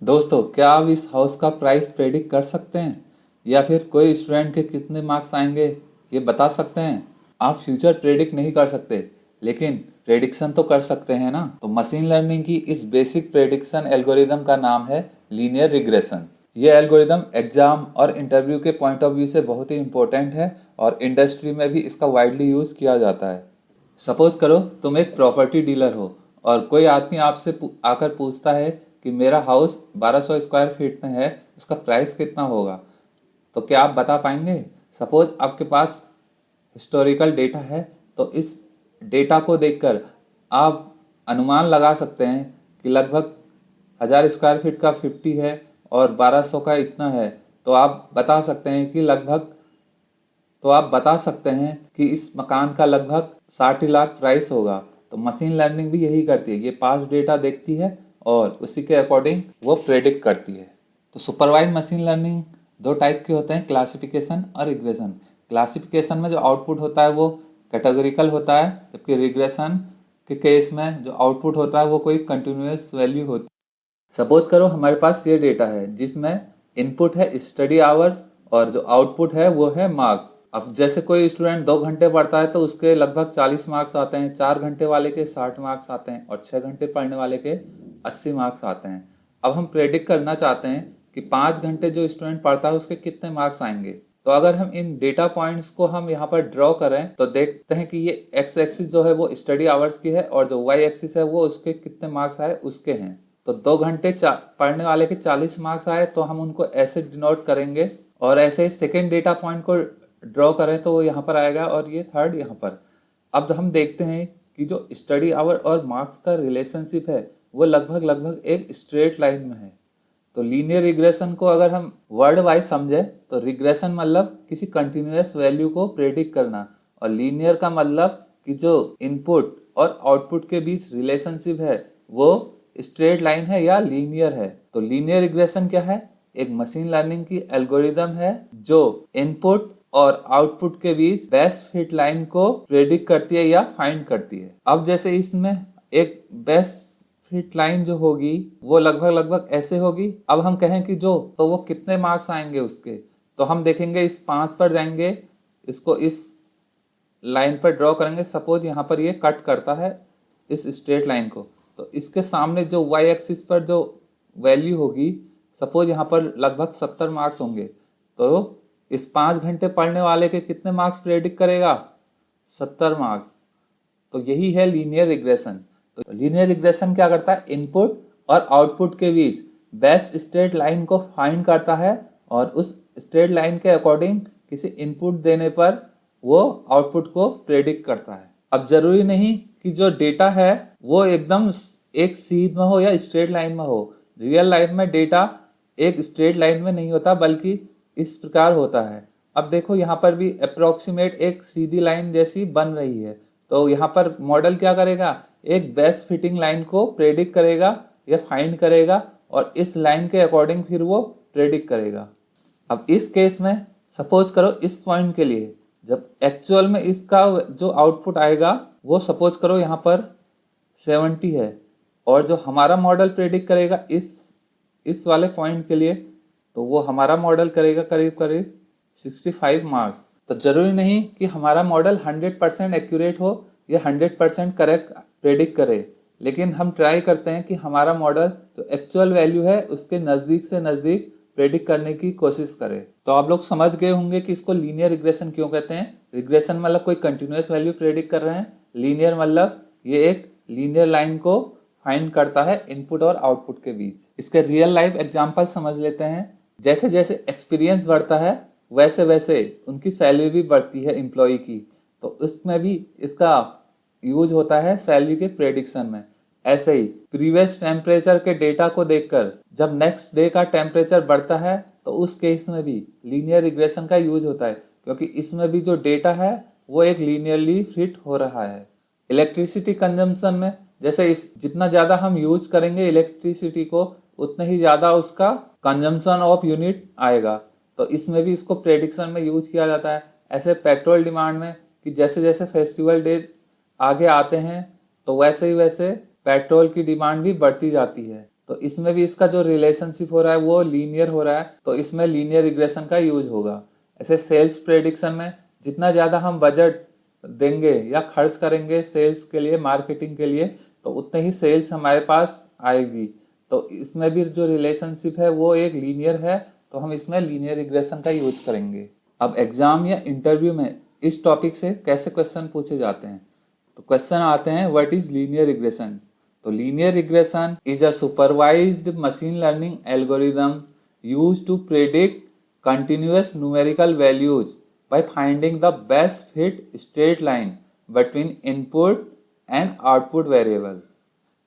दोस्तों, क्या आप इस हाउस का प्राइस प्रेडिक्ट कर सकते हैं या फिर कोई स्टूडेंट के कितने मार्क्स आएंगे ये बता सकते हैं? आप फ्यूचर प्रेडिक्ट नहीं कर सकते, लेकिन प्रेडिक्शन तो कर सकते हैं ना। तो मशीन लर्निंग की इस बेसिक प्रेडिक्शन एल्गोरिदम का नाम है लीनियर रिग्रेशन। ये एल्गोरिदम एग्जाम और इंटरव्यू के पॉइंट ऑफ व्यू से बहुत ही इंपॉर्टेंट है और इंडस्ट्री में भी इसका वाइडली यूज़ किया जाता है। सपोज करो तुम एक प्रॉपर्टी डीलर हो और कोई आदमी आपसे आकर पूछता है कि मेरा हाउस 1200 स्क्वायर फीट में है, उसका प्राइस कितना होगा। तो क्या आप बता पाएंगे? सपोज आपके पास हिस्टोरिकल डेटा है, तो इस डेटा को देखकर आप अनुमान लगा सकते हैं कि लगभग 1000 स्क्वायर फीट का 50 है और 1200 का इतना है। तो आप बता सकते हैं कि लगभग तो आप बता सकते हैं कि इस मकान का लगभग 60 लाख प्राइस होगा। तो मशीन लर्निंग भी यही करती है, ये पास्ट डेटा देखती है और उसी के अकॉर्डिंग वो प्रेडिक्ट करती है। तो सुपरवाइज मशीन लर्निंग दो टाइप के होते हैं, क्लासिफिकेशन और रिग्रेशन। क्लासिफिकेशन में जो आउटपुट होता है वो कैटेगोरिकल होता है, जबकि रिग्रेशन के केस में जो आउटपुट होता है वो कोई कंटिन्यूस वैल्यू होती है। सपोज करो हमारे पास ये डेटा है जिसमें इनपुट है स्टडी आवर्स और जो आउटपुट है वो है मार्क्स। अब जैसे कोई स्टूडेंट 2 घंटे पढ़ता है तो उसके लगभग 40 मार्क्स आते हैं, 4 घंटे वाले के 60 मार्क्स आते हैं और 6 घंटे पढ़ने वाले के 80 मार्क्स आते हैं। अब हम प्रेडिक्ट करना चाहते हैं कि 5 घंटे जो स्टूडेंट पढ़ता है उसके कितने मार्क्स आएंगे। तो अगर हम इन डेटा पॉइंट्स को हम यहाँ पर ड्रॉ करें तो देखते हैं कि ये एक्स एक्सिस जो है वो स्टडी आवर्स की है और जो वाई एक्सिस है वो उसके कितने मार्क्स आए उसके हैं। तो 2 घंटे पढ़ने वाले के 40 मार्क्स आए तो हम उनको ऐसे डिनोट करेंगे, और ऐसे ही सेकेंड डेटा पॉइंट को ड्रॉ करें तो वो यहाँ पर आएगा और ये थर्ड यहाँ पर। अब हम देखते हैं कि जो स्टडी आवर और मार्क्स का रिलेशनशिप है वो लगभग लगभग एक स्ट्रेट लाइन में है। तो लीनियर रिग्रेशन को अगर हम वर्ड वाइज समझे तो रिग्रेशन मतलब किसी कंटिन्यूस वैल्यू को प्रेडिक्ट करना, और लीनियर का मतलब कि जो इनपुट और आउटपुट के बीच रिलेशनशिप है वो स्ट्रेट लाइन है या लीनियर है। तो लीनियर रिग्रेशन क्या है? एक मशीन लर्निंग की एल्गोरिदम है जो इनपुट और आउटपुट के बीच बेस्ट फिट लाइन को प्रेडिक्ट करती है या फाइंड करती है। अब जैसे इसमें एक बेस्ट फिट लाइन जो होगी वो लगभग लगभग ऐसे होगी। अब हम कहें कि जो तो वो कितने मार्क्स आएंगे उसके, तो हम देखेंगे इस 5 पर जाएंगे, इसको इस लाइन पर ड्रॉ करेंगे। सपोज यहाँ पर ये कट करता है इस स्ट्रेट लाइन को, तो इसके सामने जो वाई एक्सिस पर जो वैल्यू होगी, सपोज यहाँ पर लगभग 70 मार्क्स होंगे, तो इस 5 घंटे पढ़ने वाले के कितने मार्क्स प्रेडिक्ट करेगा? 70 मार्क्स। तो यही है लीनियर रिग्रेशन। तो लीनियर रिग्रेशन क्या करता है? इनपुट और आउटपुट के बीच बेस्ट स्ट्रेट लाइन को फाइंड करता है और उस स्ट्रेट लाइन के अकॉर्डिंग किसी इनपुट देने पर वो आउटपुट को प्रेडिक्ट करता है। अब जरूरी नहीं कि जो डेटा है वो एकदम एक सीध में हो या स्ट्रेट लाइन में हो। रियल लाइफ में डेटा एक स्ट्रेट लाइन में नहीं होता बल्कि इस प्रकार होता है। अब देखो यहाँ पर भी अप्रोक्सीमेट एक सीधी लाइन जैसी बन रही है। तो यहाँ पर मॉडल क्या करेगा? एक बेस्ट फिटिंग लाइन को प्रेडिक्ट करेगा या फाइंड करेगा और इस लाइन के अकॉर्डिंग फिर वो प्रेडिक्ट करेगा। अब इस केस में सपोज करो इस पॉइंट के लिए जब एक्चुअल में इसका जो आउटपुट आएगा वो सपोज करो यहाँ पर 70 है, और जो हमारा मॉडल प्रेडिक्ट करेगा इस वाले पॉइंट के लिए, तो वो हमारा मॉडल करेगा करीब करीब 65 मार्क्स। तो जरूरी नहीं कि हमारा मॉडल 100% एक्यूरेट हो या 100% करेक्ट प्रेडिक्ट करे, लेकिन हम ट्राई करते हैं कि हमारा मॉडल जो एक्चुअल वैल्यू है उसके नज़दीक से नज़दीक प्रेडिक्ट करने की कोशिश करे। तो आप लोग समझ गए होंगे कि इसको लीनियर रिग्रेशन क्यों कहते हैं। रिग्रेशन मतलब कोई कंटिन्यूस वैल्यू प्रेडिक्ट कर रहे हैं, लीनियर मतलब ये एक लीनियर लाइन को फाइंड करता है इनपुट और आउटपुट के बीच। इसके रियल लाइफ एग्जांपल समझ लेते हैं। जैसे जैसे एक्सपीरियंस बढ़ता है वैसे वैसे उनकी सैलरी भी बढ़ती है एम्प्लॉय की, तो उसमें भी इसका यूज होता है सैलरी के प्रेडिक्शन में। ऐसे ही प्रीवियस टेम्परेचर के डेटा को देखकर जब नेक्स्ट डे का टेम्परेचर बढ़ता है तो उस केस में भी लीनियर रिग्रेशन का यूज होता है, क्योंकि इसमें भी जो डेटा है वो एक लीनियरली फिट हो रहा है। इलेक्ट्रिसिटी कंजम्पशन में जैसे इस जितना ज़्यादा हम यूज करेंगे इलेक्ट्रिसिटी को उतना ही ज़्यादा उसका कंजम्पशन ऑफ यूनिट आएगा। तो इसमें भी इसको प्रेडिक्शन में यूज किया जाता है। ऐसे पेट्रोल डिमांड में कि जैसे जैसे फेस्टिवल डेज आगे आते हैं तो वैसे ही वैसे पेट्रोल की डिमांड भी बढ़ती जाती है। तो इसमें भी इसका जो रिलेशनशिप हो रहा है वो लीनियर हो रहा है, तो इसमें लीनियर रिग्रेशन का यूज होगा। ऐसे सेल्स प्रेडिक्शन में जितना ज़्यादा हम बजट देंगे या खर्च करेंगे सेल्स के लिए, मार्केटिंग के लिए, तो उतने ही सेल्स हमारे पास आएगी। तो इसमें भी जो रिलेशनशिप है वो एक लीनियर है, तो हम इसमें लीनियर रिग्रेशन का यूज करेंगे। अब एग्जाम या इंटरव्यू में इस टॉपिक से कैसे क्वेश्चन पूछे जाते हैं, तो क्वेश्चन आते हैं व्हाट इज लीनियर रिग्रेशन। तो linear regression is a supervised machine learning algorithm used to predict continuous numerical values by finding the best fit straight line between input and output variable।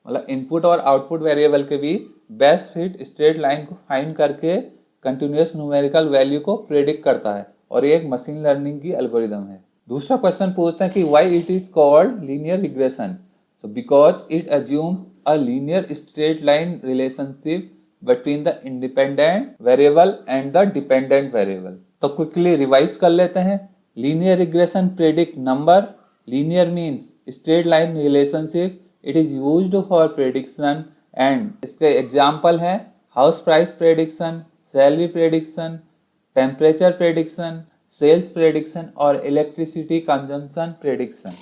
मतलब input और output variable के बीच best fit straight line को find करके continuous numerical value को predict करता है, और ये एक मशीन लर्निंग की एल्गोरिदम है। दूसरा क्वेश्चन पूछते हैं कि why it is called linear regression. So because it assume a linear straight line relationship between the independent variable and the dependent variable। तो क्विकली रिवाइज कर लेते हैं। Linear regression predict number, linear means straight line relationship, it is used for prediction and इसके example हैं house price prediction, salary prediction, temperature prediction, sales prediction और electricity consumption prediction.